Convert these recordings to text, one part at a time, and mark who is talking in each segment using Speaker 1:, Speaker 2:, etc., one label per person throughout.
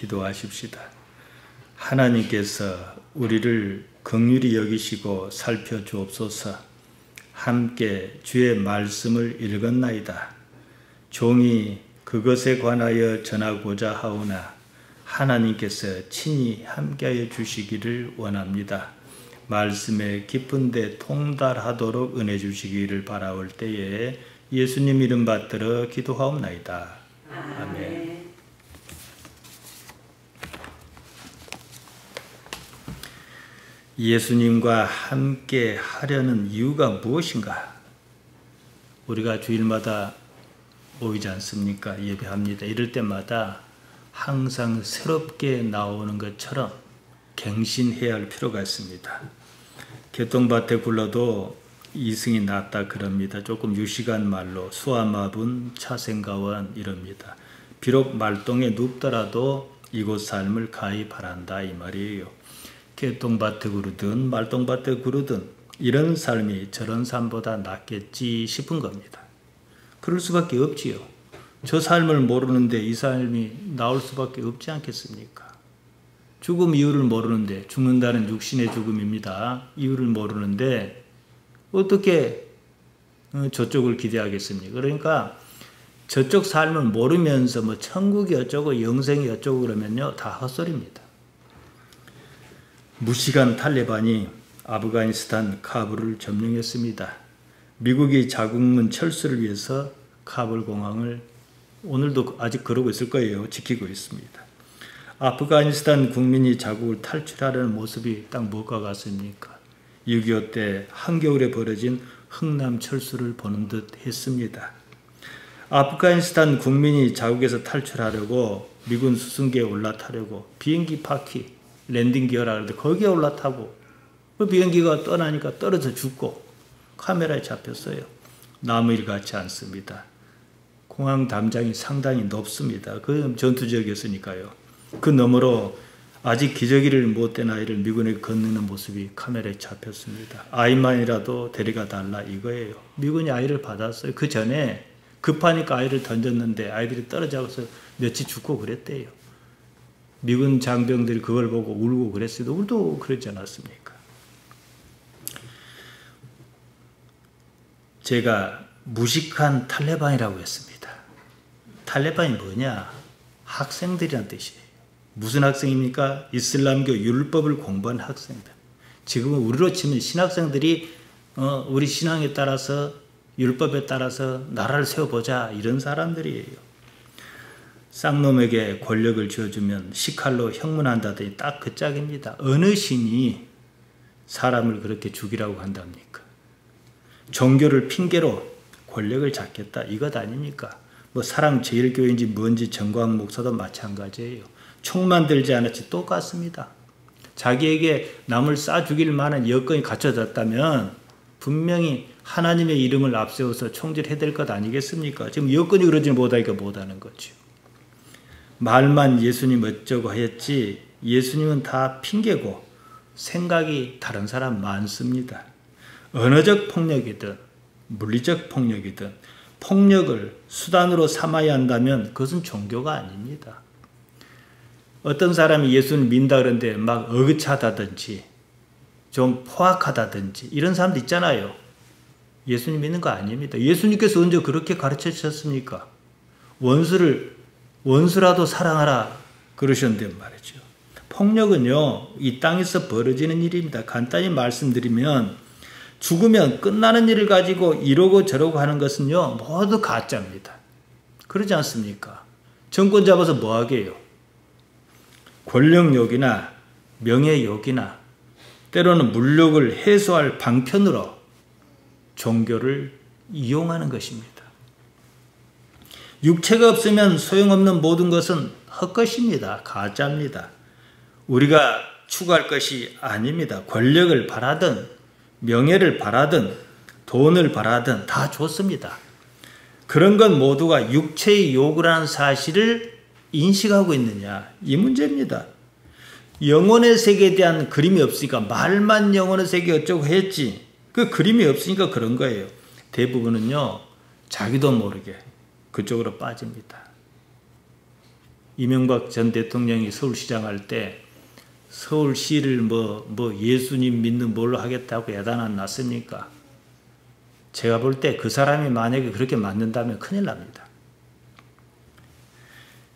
Speaker 1: 기도하십시다. 하나님께서 우리를 긍휼히 여기시고 살펴주옵소서. 함께 주의 말씀을 읽었나이다. 종이 그것에 관하여 전하고자 하오나 하나님께서 친히 함께하여 주시기를 원합니다. 말씀에 깊은 데 통달하도록 은혜 주시기를 바라올 때에 예수님 이름 받들어 기도하옵나이다. 아멘. 예수님과 함께 하려는 이유가 무엇인가? 우리가 주일마다 모이지 않습니까? 예배합니다. 이럴 때마다 항상 새롭게 나오는 것처럼 갱신해야 할 필요가 있습니다. 개똥밭에 굴러도 이승이 낫다 그럽니다. 조금 유식한 말로 수아마분 차생가원 이럽니다. 비록 말똥에 눕더라도 이곳 삶을 가히 바란다 이 말이에요. 개똥밭에 구르든 말똥밭에 구르든 이런 삶이 저런 삶보다 낫겠지 싶은 겁니다. 그럴 수밖에 없지요. 저 삶을 모르는데 이 삶이 나올 수밖에 없지 않겠습니까? 죽음 이유를 모르는데, 죽는다는 육신의 죽음입니다. 이유를 모르는데 어떻게 저쪽을 기대하겠습니까? 그러니까 저쪽 삶을 모르면서 뭐 천국이 어쩌고 영생이 어쩌고 그러면요 다 헛소리입니다. 무시간 탈레반이 아프가니스탄 카불을 점령했습니다. 미국이 자국문 철수를 위해서 카불 공항을 오늘도 아직 그러고 있을 거예요. 지키고 있습니다. 아프가니스탄 국민이 자국을 탈출하려는 모습이 딱 무엇과 같습니까? 6.25 때 한겨울에 벌어진 흥남 철수를 보는 듯 했습니다. 아프가니스탄 국민이 자국에서 탈출하려고 미군 수송기에 올라타려고 비행기 바퀴 랜딩 기어라 그러는데 거기에 올라타고 그 비행기가 떠나니까 떨어져 죽고 카메라에 잡혔어요. 남의 일 같지 않습니다. 공항 담장이 상당히 높습니다. 그 전투 지역이었으니까요. 그 너머로 아직 기저귀를 못 댄 아이를 미군에 건너는 모습이 카메라에 잡혔습니다. 아이만이라도 데려가 달라 이거예요. 미군이 아이를 받았어요. 그 전에 급하니까 아이를 던졌는데 아이들이 떨어져서 며칠 죽고 그랬대요. 미군 장병들이 그걸 보고 울고 그랬어요. 우리도 그랬지 않았습니까? 제가 무식한 탈레반이라고 했습니다. 탈레반이 뭐냐? 학생들이란 뜻이에요. 무슨 학생입니까? 이슬람교 율법을 공부한 학생들. 지금은 우리로 치면 신학생들이 우리 신앙에 따라서 율법에 따라서 나라를 세워보자 이런 사람들이에요. 쌍놈에게 권력을 쥐어주면 시칼로 형문한다더니 딱 그 짝입니다. 어느 신이 사람을 그렇게 죽이라고 한답니까? 종교를 핑계로 권력을 잡겠다 이것 아닙니까? 뭐 사랑제일교회인지 뭔지 정광 목사도 마찬가지예요. 총만 들지 않았지 똑같습니다. 자기에게 남을 쏴 죽일 만한 여건이 갖춰졌다면 분명히 하나님의 이름을 앞세워서 총질해야 될 것 아니겠습니까? 지금 여건이 그러지 못하니까 못하는 거죠. 말만 예수님 어쩌고 했지 예수님은 다 핑계고 생각이 다른 사람 많습니다. 언어적 폭력이든 물리적 폭력이든 폭력을 수단으로 삼아야 한다면 그것은 종교가 아닙니다. 어떤 사람이 예수를 믿는다 그러는데 막 어긋하다든지 좀 포악하다든지 이런 사람도 있잖아요. 예수님 믿는 거 아닙니다. 예수님께서 언제 그렇게 가르쳐 주셨습니까? 원수라도 사랑하라 그러셨는데 말이죠. 폭력은요 이 땅에서 벌어지는 일입니다. 간단히 말씀드리면 죽으면 끝나는 일을 가지고 이러고 저러고 하는 것은요 모두 가짜입니다. 그러지 않습니까? 정권 잡아서 뭐 하게요? 권력욕이나 명예욕이나 때로는 물욕을 해소할 방편으로 종교를 이용하는 것입니다. 육체가 없으면 소용없는 모든 것은 헛것입니다. 가짜입니다. 우리가 추구할 것이 아닙니다. 권력을 바라든 명예를 바라든 돈을 바라든 다 좋습니다. 그런 건 모두가 육체의 욕구라는 사실을 인식하고 있느냐 이 문제입니다. 영혼의 세계에 대한 그림이 없으니까 말만 영혼의 세계 어쩌고 했지 그 그림이 없으니까 그런 거예요. 대부분은요 자기도 모르게 그쪽으로 빠집니다. 이명박 전 대통령이 서울시장 할 때 서울시를 예수님 믿는 뭘로 하겠다고 야단 안 났습니까? 제가 볼 때 그 사람이 만약에 그렇게 만든다면 큰일 납니다.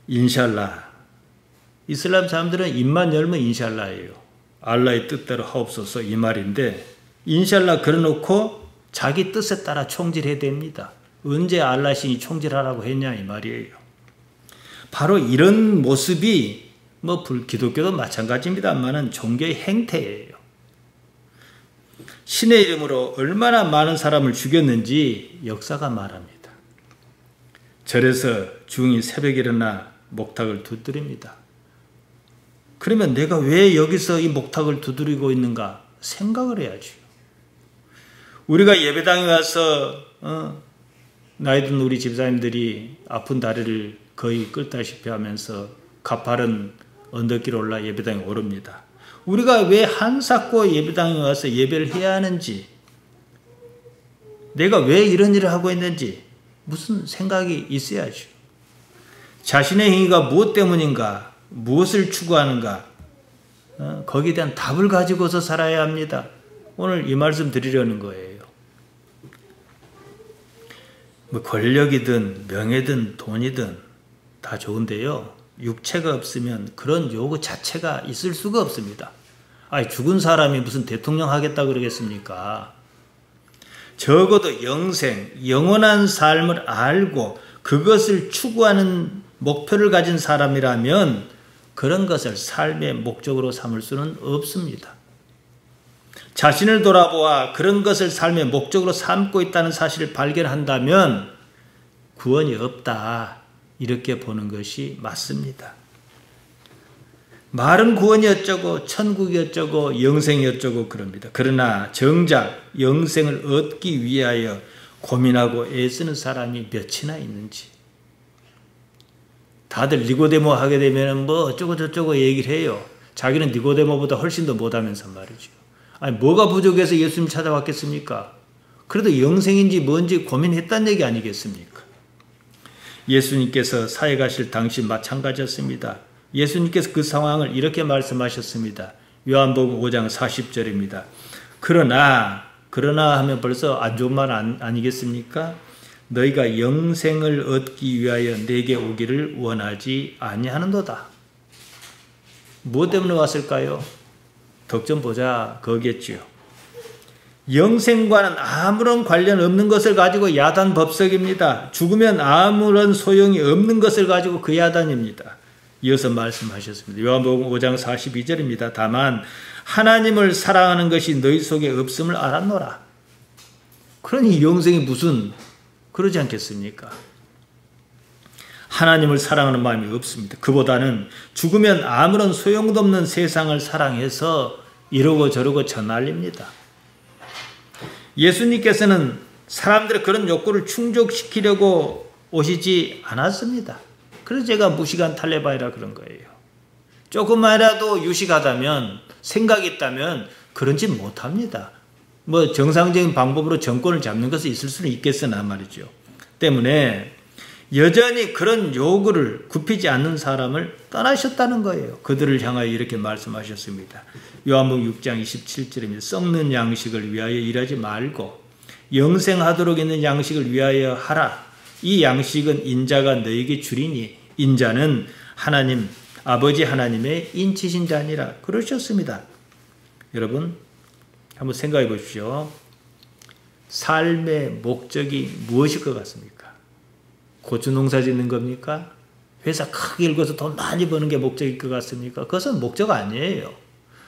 Speaker 1: 인샬라. 이슬람 사람들은 입만 열면 인샬라예요. 알라의 뜻대로 하옵소서 이 말인데 인샬라 그려놓고 자기 뜻에 따라 총질해야 됩니다. 언제 알라신이 총질하라고 했냐 이 말이에요. 바로 이런 모습이 기독교도 마찬가지입니다만은 종교의 행태예요. 신의 이름으로 얼마나 많은 사람을 죽였는지 역사가 말합니다. 절에서 중이 새벽에 일어나 목탁을 두드립니다. 그러면 내가 왜 여기서 이 목탁을 두드리고 있는가 생각을 해야죠. 우리가 예배당에 와서 나이 든 우리 집사님들이 아픈 다리를 거의 끌다시피 하면서 가파른 언덕길 올라 예배당에 오릅니다. 우리가 왜 한사코 예배당에 와서 예배를 해야 하는지, 내가 왜 이런 일을 하고 있는지 무슨 생각이 있어야죠. 자신의 행위가 무엇 때문인가, 무엇을 추구하는가, 거기에 대한 답을 가지고서 살아야 합니다. 오늘 이 말씀 드리려는 거예요. 권력이든 명예든 돈이든 다 좋은데요. 육체가 없으면 그런 요구 자체가 있을 수가 없습니다. 죽은 사람이 무슨 대통령 하겠다 그러겠습니까? 적어도 영생, 영원한 삶을 알고 그것을 추구하는 목표를 가진 사람이라면 그런 것을 삶의 목적으로 삼을 수는 없습니다. 자신을 돌아보아 그런 것을 삶의 목적으로 삼고 있다는 사실을 발견한다면 구원이 없다. 이렇게 보는 것이 맞습니다. 말은 구원이 어쩌고 천국이 어쩌고 영생이 어쩌고 그럽니다. 그러나 정작 영생을 얻기 위하여 고민하고 애쓰는 사람이 몇이나 있는지. 다들 니고데모 하게 되면 어쩌고 저쩌고 얘기를 해요. 자기는 니고데모보다 훨씬 더 못하면서 말이죠. 뭐가 부족해서 예수님 찾아왔겠습니까? 그래도 영생인지 뭔지 고민했다는 얘기 아니겠습니까? 예수님께서 사해 가실 당시 마찬가지였습니다. 예수님께서 그 상황을 이렇게 말씀하셨습니다. 요한복음 5장 40절입니다. 그러나 하면 벌써 안 좋은 말 아니겠습니까? 너희가 영생을 얻기 위하여 내게 오기를 원하지 아니하는도다. 무엇 때문에 왔을까요? 덕 좀 보자 거겠지요. 영생과는 아무런 관련 없는 것을 가지고 야단 법석입니다. 죽으면 아무런 소용이 없는 것을 가지고 그 야단입니다. 이어서 말씀하셨습니다. 요한복음 5장 42절입니다. 다만 하나님을 사랑하는 것이 너희 속에 없음을 알았노라. 그러니 영생이 무슨 그러지 않겠습니까? 하나님을 사랑하는 마음이 없습니다. 그보다는 죽으면 아무런 소용도 없는 세상을 사랑해서 이러고 저러고 전날립니다. 예수님께서는 사람들의 그런 욕구를 충족시키려고 오시지 않았습니다. 그래서 제가 무시간 탈레바이라 그런 거예요. 조금만이라도 유식하다면, 생각이 있다면 그런지 못합니다. 정상적인 방법으로 정권을 잡는 것은 있을 수는 있겠으나 말이죠. 때문에 여전히 그런 요구를 굽히지 않는 사람을 떠나셨다는 거예요. 그들을 향하여 이렇게 말씀하셨습니다. 요한복음 6장 27절입니다. 썩는 양식을 위하여 일하지 말고 영생하도록 있는 양식을 위하여 하라. 이 양식은 인자가 너에게 주리니 인자는 하나님 아버지 하나님의 인치신 자니라. 그러셨습니다. 여러분 한번 생각해 보십시오. 삶의 목적이 무엇일 것 같습니까? 고추 농사 짓는 겁니까? 회사 크게 일궈서 돈 많이 버는 게 목적일 것 같습니까? 그것은 목적 아니에요.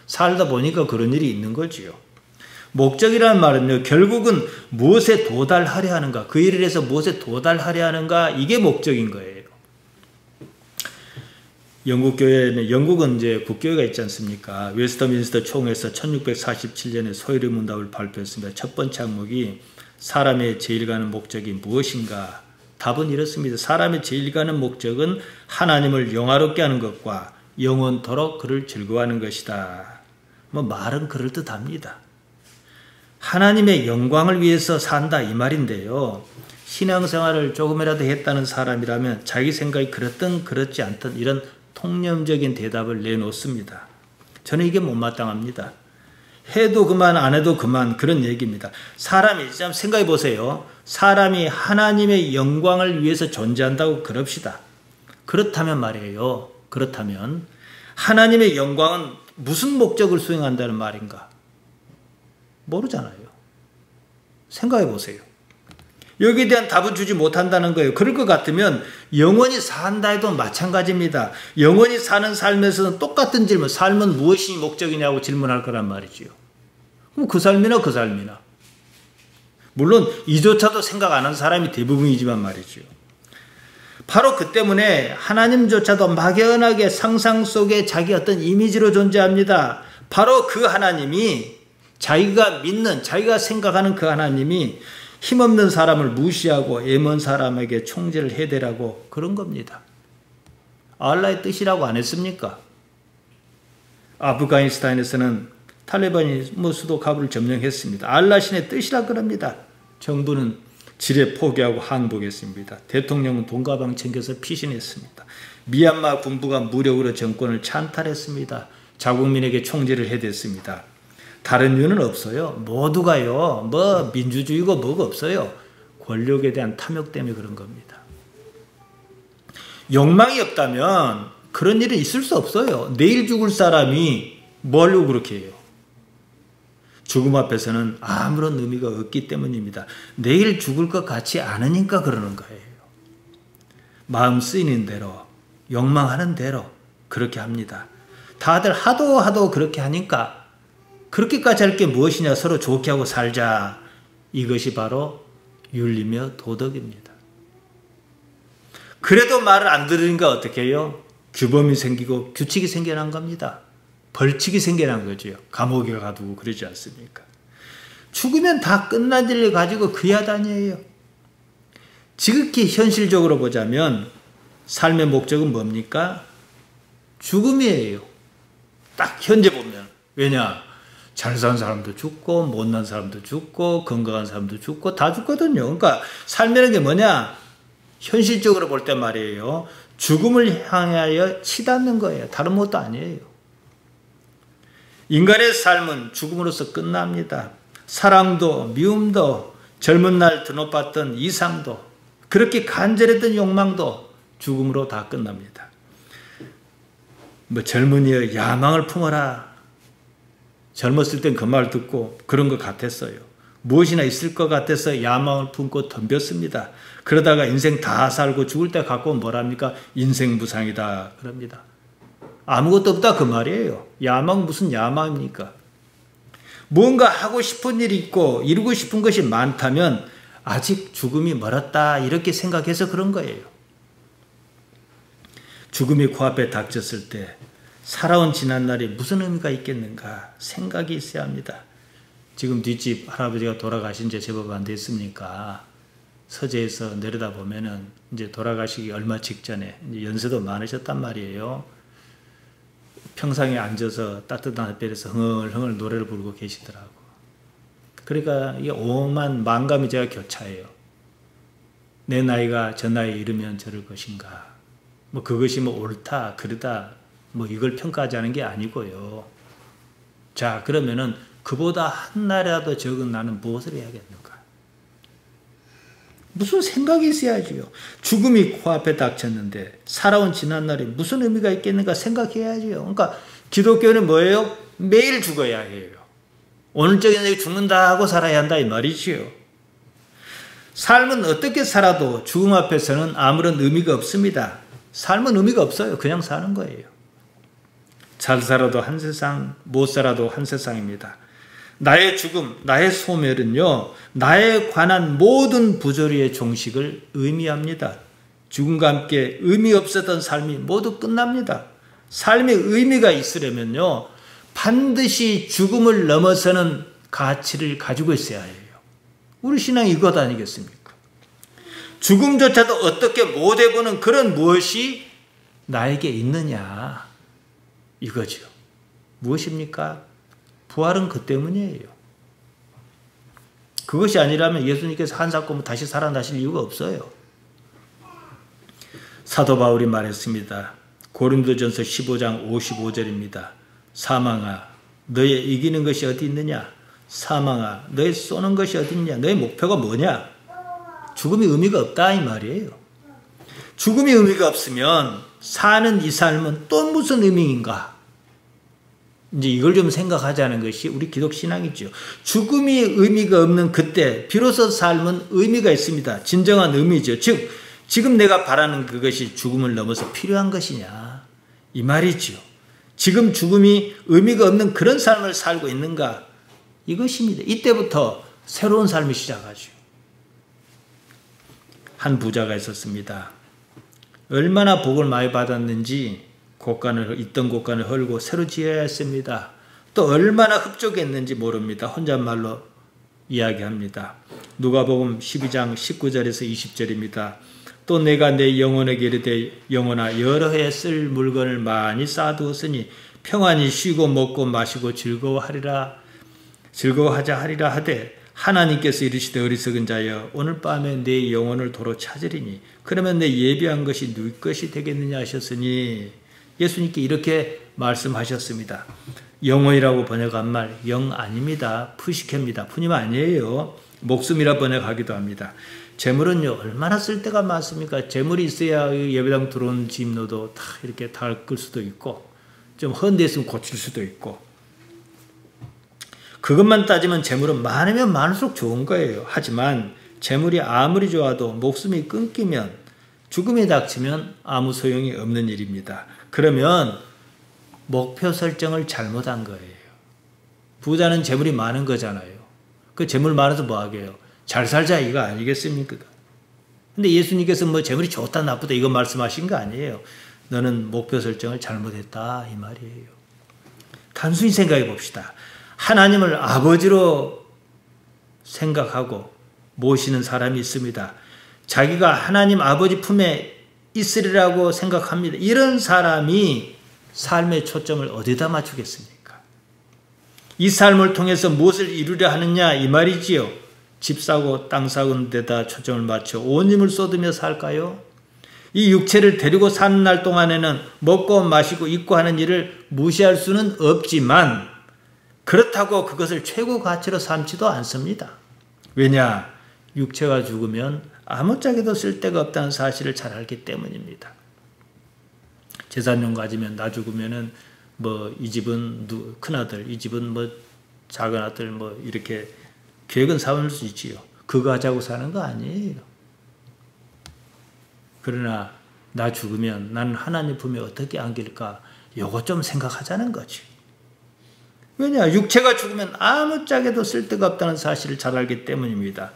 Speaker 1: 살다 보니까 그런 일이 있는 거지요. 목적이라는 말은요, 결국은 무엇에 도달하려 하는가, 그 일을 해서 무엇에 도달하려 하는가, 이게 목적인 거예요. 영국은 이제 국교회가 있지 않습니까? 웨스터민스터 총회에서 1647년에 소요리 문답을 발표했습니다. 첫 번째 항목이 사람의 제일 가는 목적이 무엇인가? 답은 이렇습니다. 사람의 제일 가는 목적은 하나님을 영화롭게 하는 것과 영원토록 그를 즐거워하는 것이다. 말은 그럴듯합니다. 하나님의 영광을 위해서 산다 이 말인데요. 신앙생활을 조금이라도 했다는 사람이라면 자기 생각이 그렇든 그렇지 않든 이런 통념적인 대답을 내놓습니다. 저는 이게 못마땅합니다. 해도 그만 안 해도 그만 그런 얘기입니다. 사람이 참 생각해 보세요. 사람이 하나님의 영광을 위해서 존재한다고 그럽시다. 그렇다면 말이에요. 그렇다면 하나님의 영광은 무슨 목적을 수행한다는 말인가? 모르잖아요. 생각해 보세요. 여기에 대한 답을 주지 못한다는 거예요. 그럴 것 같으면 영원히 산다 해도 마찬가지입니다. 영원히 사는 삶에서는 똑같은 질문, 삶은 무엇이 목적이냐고 질문할 거란 말이지요. 그럼 그 삶이나 그 삶이나. 물론 이조차도 생각 안 하는 사람이 대부분이지만 말이죠. 바로 그 때문에 하나님조차도 막연하게 상상 속에 자기 어떤 이미지로 존재합니다. 바로 그 하나님이 자기가 믿는, 자기가 생각하는 그 하나님이 힘없는 사람을 무시하고 애먼 사람에게 총재를 해대라고 그런 겁니다. 알라의 뜻이라고 안 했습니까? 아프가니스탄에서는 탈레반이 수도 카불을 점령했습니다. 알라 신의 뜻이라 그럽니다. 정부는 지레 포기하고 항복했습니다. 대통령은 돈가방 챙겨서 피신했습니다. 미얀마 군부가 무력으로 정권을 찬탈했습니다. 자국민에게 총재를 해댔습니다. 다른 이유는 없어요. 모두가요. 뭐 민주주의고 뭐가 없어요. 권력에 대한 탐욕 때문에 그런 겁니다. 욕망이 없다면 그런 일은 있을 수 없어요. 내일 죽을 사람이 뭘로 그렇게 해요? 죽음 앞에서는 아무런 의미가 없기 때문입니다. 내일 죽을 것 같지 않으니까 그러는 거예요. 마음 쓰이는 대로, 욕망하는 대로 그렇게 합니다. 다들 하도 그렇게 하니까 그렇게까지 할 게 무엇이냐, 서로 좋게 하고 살자. 이것이 바로 윤리며 도덕입니다. 그래도 말을 안 들으니까 어떻게 해요? 규범이 생기고 규칙이 생겨난 겁니다. 벌칙이 생겨난 거죠. 감옥에 가두고 그러지 않습니까? 죽으면 다 끝난 일을 가지고 그야단이에요. 지극히 현실적으로 보자면 삶의 목적은 뭡니까? 죽음이에요. 딱 현재 보면. 왜냐? 잘 사는 사람도 죽고 못난 사람도 죽고 건강한 사람도 죽고 다 죽거든요. 그러니까 삶이라는 게 뭐냐? 현실적으로 볼 때 말이에요. 죽음을 향하여 치닫는 거예요. 다른 것도 아니에요. 인간의 삶은 죽음으로써 끝납니다. 사랑도 미움도 젊은 날 드높았던 이상도 그렇게 간절했던 욕망도 죽음으로 다 끝납니다. 뭐 젊은이여 야망을 품어라. 젊었을 땐 그 말 듣고 그런 것 같았어요. 무엇이나 있을 것 같아서 야망을 품고 덤볐습니다. 그러다가 인생 다 살고 죽을 때 갖고 뭐랍니까? 인생 무상이다 그럽니다. 아무것도 없다 그 말이에요. 야망 무슨 야망입니까? 뭔가 하고 싶은 일이 있고 이루고 싶은 것이 많다면 아직 죽음이 멀었다 이렇게 생각해서 그런 거예요. 죽음이 코앞에 닥쳤을 때 살아온 지난날이 무슨 의미가 있겠는가 생각이 있어야 합니다. 지금 뒷집 할아버지가 돌아가신 지 제법 안 됐습니까? 서재에서 내려다 보면은 이제 돌아가시기 얼마 직전에 이제 연세도 많으셨단 말이에요. 평상에 앉아서 따뜻한 햇볕에서 흥얼흥얼 노래를 부르고 계시더라고. 그러니까 이게 오만 만감이 제가 교차해요. 내 나이가 저 나이에 이르면 저럴 것인가. 뭐 그것이 뭐 옳다, 그르다, 뭐 이걸 평가하지 않은 게 아니고요. 자, 그러면은 그보다 한 날이라도 적은 나는 무엇을 해야겠는가? 무슨 생각이 있어야지요. 죽음이 코앞에 닥쳤는데 살아온 지난날에 무슨 의미가 있겠는가 생각해야지요. 그러니까 기독교는 뭐예요? 매일 죽어야 해요. 오늘 저녁에 죽는다 하고 살아야 한다 이 말이지요. 삶은 어떻게 살아도 죽음 앞에서는 아무런 의미가 없습니다. 삶은 의미가 없어요. 그냥 사는 거예요. 잘 살아도 한 세상, 못 살아도 한 세상입니다. 나의 죽음, 나의 소멸은요, 나에 관한 모든 부조리의 종식을 의미합니다. 죽음과 함께 의미 없었던 삶이 모두 끝납니다. 삶에 의미가 있으려면요, 반드시 죽음을 넘어서는 가치를 가지고 있어야 해요. 우리 신앙이 이것 아니겠습니까? 죽음조차도 어떻게 못 해보는 그런 무엇이 나에게 있느냐, 이거죠. 무엇입니까? 부활은 그 때문이에요. 그것이 아니라면 예수님께서 한 사건 다시 살아나실 이유가 없어요. 사도 바울이 말했습니다. 고린도전서 15장 55절입니다. 사망아 너의 이기는 것이 어디 있느냐? 사망아 너의 쏘는 것이 어디 있냐? 너의 목표가 뭐냐? 죽음이 의미가 없다 이 말이에요. 죽음이 의미가 없으면 사는 이 삶은 또 무슨 의미인가? 이제 이걸 좀 생각하자는 것이 우리 기독 신앙이죠. 죽음이 의미가 없는 그때 비로소 삶은 의미가 있습니다. 진정한 의미죠. 즉 지금 내가 바라는 그것이 죽음을 넘어서 필요한 것이냐 이 말이죠. 지금 죽음이 의미가 없는 그런 삶을 살고 있는가 이것입니다. 이때부터 새로운 삶이 시작하죠. 한 부자가 있었습니다. 얼마나 복을 많이 받았는지 있던 곳간을 헐고 새로 지어야 했습니다. 또 얼마나 흡족했는지 모릅니다. 혼잣말로 이야기합니다. 누가복음 12장 19절에서 20절입니다. 또 내가 내 영혼에게 이르되 영혼아 여러 해 쓸 물건을 많이 쌓아두었으니 평안히 쉬고 먹고 마시고 즐거워하자 하리라 하되 하나님께서 이르시되 어리석은 자여 오늘 밤에 내 영혼을 도로 찾으리니 그러면 내 예비한 것이 누구 것이 되겠느냐 하셨으니 예수님께 이렇게 말씀하셨습니다. 영혼이라고 번역한 말 영 아닙니다. 푸시케입니다. 푸님 아니에요. 목숨이라 번역하기도 합니다. 재물은요 얼마나 쓸 데가 많습니까? 재물이 있어야 예배당 들어온 짐노도 다 이렇게 닦을 수도 있고 좀 헌데 있으면 고칠 수도 있고 그것만 따지면 재물은 많으면 많을수록 좋은 거예요. 하지만 재물이 아무리 좋아도 목숨이 끊기면 죽음이 닥치면 아무 소용이 없는 일입니다. 그러면 목표 설정을 잘못한 거예요. 부자는 재물이 많은 거잖아요. 그 재물 많아서 뭐 하게요? 잘 살자 이거 아니겠습니까? 근데 예수님께서 뭐 재물이 좋다 나쁘다 이거 말씀하신 거 아니에요. 너는 목표 설정을 잘못했다 이 말이에요. 단순히 생각해 봅시다. 하나님을 아버지로 생각하고 모시는 사람이 있습니다. 자기가 하나님 아버지 품에 있으리라고 생각합니다. 이런 사람이 삶의 초점을 어디다 맞추겠습니까? 이 삶을 통해서 무엇을 이루려 하느냐 이 말이지요. 집 사고 땅 사는 데다 초점을 맞춰 온 힘을 쏟으며 살까요? 이 육체를 데리고 사는 날 동안에는 먹고 마시고 입고 하는 일을 무시할 수는 없지만 그렇다고 그것을 최고 가치로 삼지도 않습니다. 왜냐? 육체가 죽으면 아무짝에도 쓸데가 없다는 사실을 잘 알기 때문입니다. 재산용 가지면 나 죽으면은 뭐 이 집은 큰아들, 이 집은 뭐 작은아들 뭐 이렇게 계획은 세울 수 있지요. 그거 하자고 사는 거 아니에요. 그러나 나 죽으면 나는 하나님 품에 어떻게 안길까? 요거 좀 생각하자는 거지. 왜냐? 육체가 죽으면 아무짝에도 쓸데가 없다는 사실을 잘 알기 때문입니다.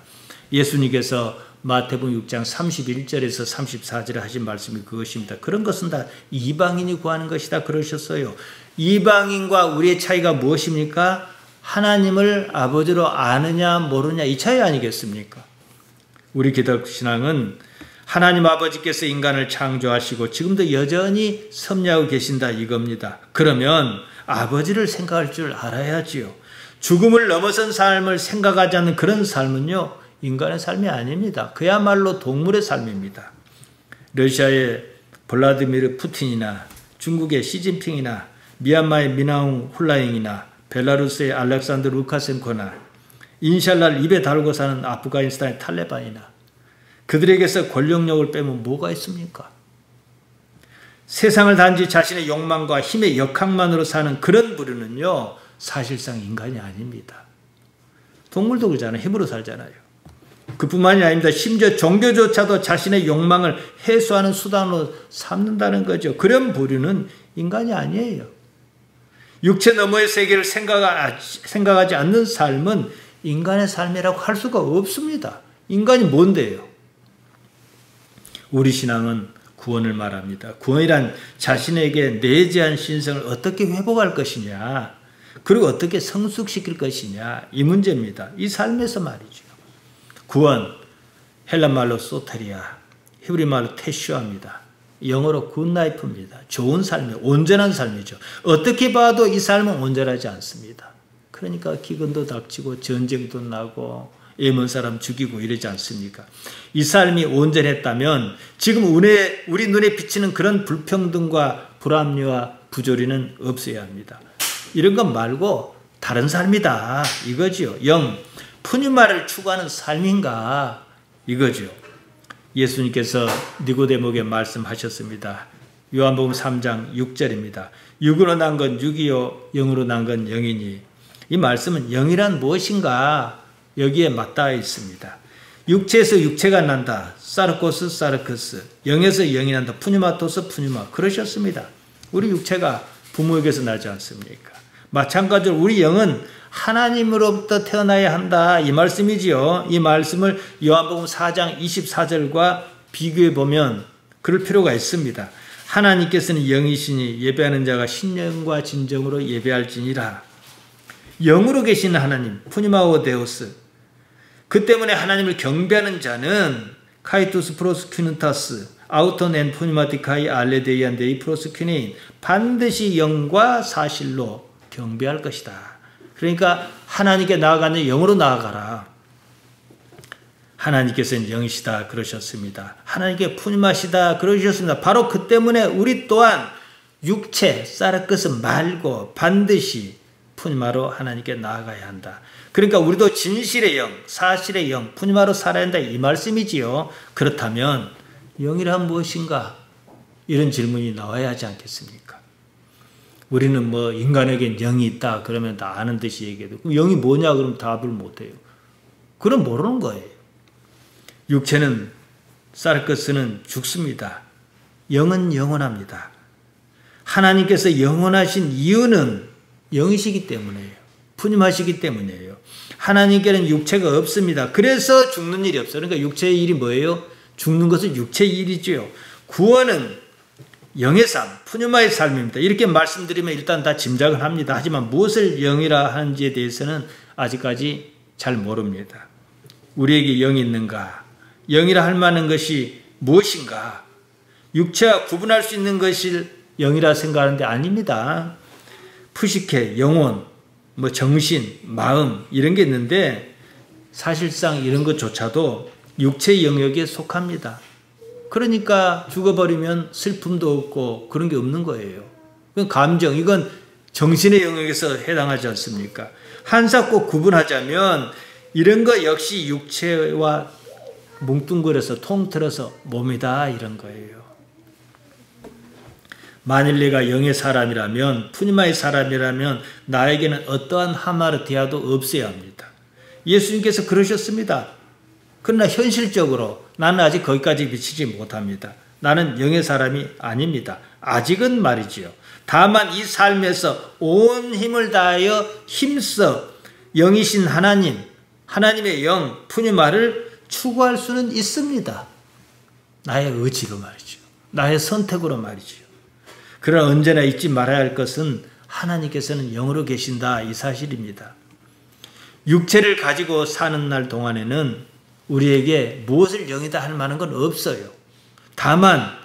Speaker 1: 예수님께서 마태복음 6장 31절에서 34절에 하신 말씀이 그것입니다. 그런 것은 다 이방인이 구하는 것이다 그러셨어요. 이방인과 우리의 차이가 무엇입니까? 하나님을 아버지로 아느냐 모르냐 이 차이 아니겠습니까? 우리 기독 신앙은 하나님 아버지께서 인간을 창조하시고 지금도 여전히 섭리하고 계신다 이겁니다. 그러면 아버지를 생각할 줄 알아야지요. 죽음을 넘어선 삶을 생각하지 않는 그런 삶은요 인간의 삶이 아닙니다. 그야말로 동물의 삶입니다. 러시아의 블라디미르 푸틴이나 중국의 시진핑이나 미얀마의 미나웅 훌라잉이나 벨라루스의 알렉산드 루카센코나 인샬라를 입에 달고 사는 아프가니스탄의 탈레반이나 그들에게서 권력력을 빼면 뭐가 있습니까? 세상을 단지 자신의 욕망과 힘의 역학만으로 사는 그런 부류는요 사실상 인간이 아닙니다. 동물도 그러잖아요. 힘으로 살잖아요. 그뿐만이 아닙니다. 심지어 종교조차도 자신의 욕망을 해소하는 수단으로 삼는다는 거죠. 그런 부류는 인간이 아니에요. 육체 너머의 세계를 생각하지 않는 삶은 인간의 삶이라고 할 수가 없습니다. 인간이 뭔데요? 우리 신앙은 구원을 말합니다. 구원이란 자신에게 내재한 신성을 어떻게 회복할 것이냐, 그리고 어떻게 성숙시킬 것이냐, 이 문제입니다. 이 삶에서 말이죠. 구원, 헬란말로 소테리아, 히브리말로 테슈아입니다. 영어로 굿라이프입니다. 좋은 삶이 온전한 삶이죠. 어떻게 봐도 이 삶은 온전하지 않습니다. 그러니까 기근도 닥치고 전쟁도 나고 에몬 사람 죽이고 이러지 않습니까? 이 삶이 온전했다면 지금 우리 눈에 비치는 그런 불평등과 불합리와 부조리는 없어야 합니다. 이런 것 말고 다른 삶이다 이거지요. 영, 푸뉴마를 추구하는 삶인가 이거죠. 예수님께서 니고데모에게 말씀하셨습니다. 요한복음 3장 6절입니다. 육으로 난 건 육이요 영으로 난 건 영이니. 이 말씀은 영이란 무엇인가 여기에 맞닿아 있습니다. 육체에서 육체가 난다. 사르코스 사르크스. 영에서 영이 난다. 푸뉴마토스 푸뉴마. 그러셨습니다. 우리 육체가 부모에게서 나지 않습니까? 마찬가지로 우리 영은 하나님으로부터 태어나야 한다. 이 말씀이지요. 이 말씀을 요한복음 4장 24절과 비교해 보면 그럴 필요가 있습니다. 하나님께서는 영이시니 예배하는 자가 신령과 진정으로 예배할지니라. 영으로 계시는 하나님, 푸니마오 데오스. 그 때문에 하나님을 경배하는 자는 카이토스 프로스큐는타스, 아우톤 앤 푸니마티카이 알레데이안 데이 프로스큐네인, 반드시 영과 사실로 경배할 것이다. 그러니까 하나님께 나아가는 영으로 나아가라. 하나님께서는 영이시다 그러셨습니다. 하나님께 푸니마시다 그러셨습니다. 바로 그 때문에 우리 또한 육체, 사르크스 말고 반드시 푸니마로 하나님께 나아가야 한다. 그러니까 우리도 진실의 영, 사실의 영, 푸니마로 살아야 한다 이 말씀이지요. 그렇다면 영이란 무엇인가? 이런 질문이 나와야 하지 않겠습니까? 우리는 뭐 인간에겐 영이 있다 그러면 다 아는 듯이 얘기해도 그럼 영이 뭐냐 그러면 답을 못해요. 그럼 모르는 거예요. 육체는 사르크스는 죽습니다. 영은 영원합니다. 하나님께서 영원하신 이유는 영이시기 때문이에요. 푸님하시기 때문이에요. 하나님께는 육체가 없습니다. 그래서 죽는 일이 없어요. 그러니까 육체의 일이 뭐예요? 죽는 것은 육체의 일이죠. 구원은 영의 삶, 푸뉴마의 삶입니다. 이렇게 말씀드리면 일단 다 짐작을 합니다. 하지만 무엇을 영이라 하는지에 대해서는 아직까지 잘 모릅니다. 우리에게 영이 있는가? 영이라 할 만한 것이 무엇인가? 육체와 구분할 수 있는 것을 영이라 생각하는데 아닙니다. 푸시케, 영혼, 뭐 정신, 마음 이런 게 있는데 사실상 이런 것조차도 육체의 영역에 속합니다. 그러니까 죽어버리면 슬픔도 없고 그런 게 없는 거예요. 감정, 이건 정신의 영역에서 해당하지 않습니까? 한사 꼭 구분하자면 이런 거 역시 육체와 뭉뚱그려서 통틀어서 몸이다 이런 거예요. 만일 내가 영의 사람이라면, 푸니마의 사람이라면 나에게는 어떠한 하마르티아도 없어야 합니다. 예수님께서 그러셨습니다. 그러나 현실적으로 나는 아직 거기까지 미치지 못합니다. 나는 영의 사람이 아닙니다. 아직은 말이지요. 다만 이 삶에서 온 힘을 다하여 힘써 영이신 하나님, 하나님의 영, 푸니마를 추구할 수는 있습니다. 나의 의지로 말이죠. 나의 선택으로 말이죠. 그러나 언제나 잊지 말아야 할 것은 하나님께서는 영으로 계신다 이 사실입니다. 육체를 가지고 사는 날 동안에는 우리에게 무엇을 영이다 할 만한 건 없어요. 다만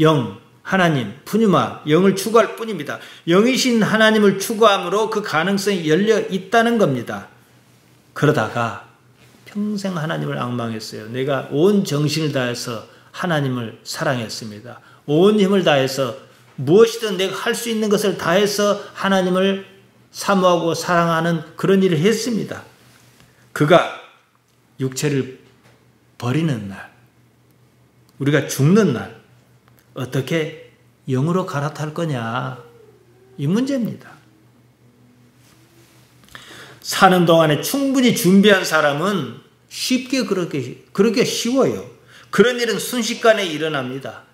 Speaker 1: 영, 하나님, 푸뉴마, 영을 추구할 뿐입니다. 영이신 하나님을 추구함으로 그 가능성이 열려 있다는 겁니다. 그러다가 평생 하나님을 앙망했어요. 내가 온 정신을 다해서 하나님을 사랑했습니다. 온 힘을 다해서 무엇이든 내가 할 수 있는 것을 다해서 하나님을 사모하고 사랑하는 그런 일을 했습니다. 그가 육체를 버리는 날, 우리가 죽는 날 어떻게 영으로 갈아탈 거냐 이 문제입니다. 사는 동안에 충분히 준비한 사람은 쉽게 그렇게 쉬워요. 그런 일은 순식간에 일어납니다.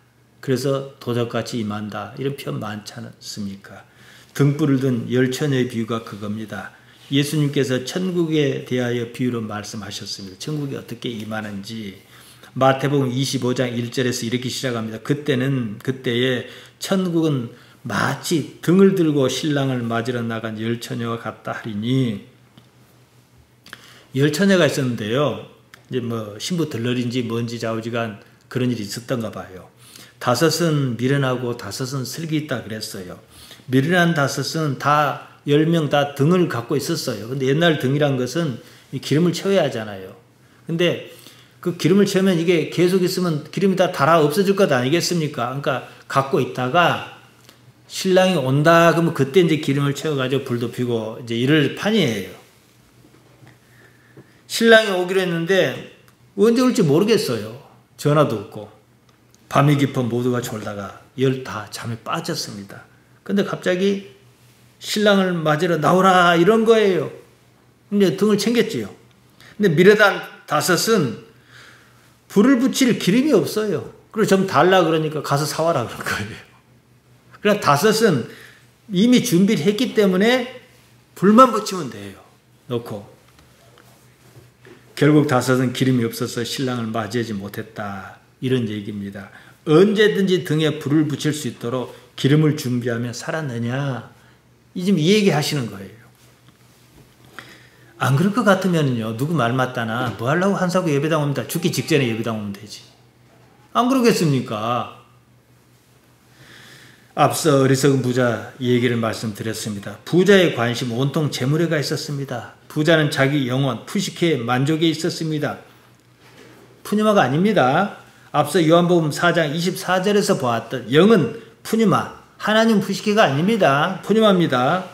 Speaker 1: 그래서 도적같이 임한다 이런 표현 많지 않습니까? 등불을 든 열처녀의 비유가 그겁니다. 예수님께서 천국에 대하여 비유로 말씀하셨습니다. 천국이 어떻게 임하는지 마태복음 25장 1절에서 이렇게 시작합니다. 그때에 천국은 마치 등을 들고 신랑을 맞으러 나간 열처녀와 같다 하리니, 열처녀가 있었는데요. 이제 뭐 신부 들러리인지 뭔지 좌우지간 그런 일이 있었던가 봐요. 5은 미련하고 5은 슬기 있다 그랬어요. 미련한 5은 다 10명 다 등을 갖고 있었어요. 근데 옛날 등이란 것은 이 기름을 채워야 하잖아요. 근데 그 기름을 채우면 이게 계속 있으면 기름이 다 달아 없어질 것 아니겠습니까? 그러니까 갖고 있다가 신랑이 온다 그러면 그때 이제 기름을 채워가지고 불도 피고 이제 이럴 판이에요. 신랑이 오기로 했는데 언제 올지 모르겠어요. 전화도 없고 밤이 깊어 모두가 졸다가 열 다 잠에 빠졌습니다. 근데 갑자기 신랑을 맞으러 나오라 이런 거예요. 이제 등을 챙겼지요. 근데 미래단 다섯은 불을 붙일 기름이 없어요. 그래서 좀 달라 그러니까 가서 사와라 그런 거예요. 그러나 다섯은 이미 준비를 했기 때문에 불만 붙이면 돼요. 넣고. 결국 다섯은 기름이 없어서 신랑을 맞이하지 못했다. 이런 얘기입니다. 언제든지 등에 불을 붙일 수 있도록 기름을 준비하면 살았느냐. 지금 이 얘기 하시는 거예요. 안 그럴 것 같으면요. 누구 말 맞다나 뭐 하려고 한사구 예배당 옵니다. 죽기 직전에 예배당 오면 되지. 안 그러겠습니까? 앞서 어리석은 부자 얘기를 말씀드렸습니다. 부자의 관심 온통 재물에 가 있었습니다. 부자는 자기 영혼, 푸시케에 만족에 있었습니다. 푸뉴마가 아닙니다. 앞서 요한복음 4장 24절에서 보았던 영은 푸뉴마, 하나님 푸시케가 아닙니다. 푸뉴마입니다.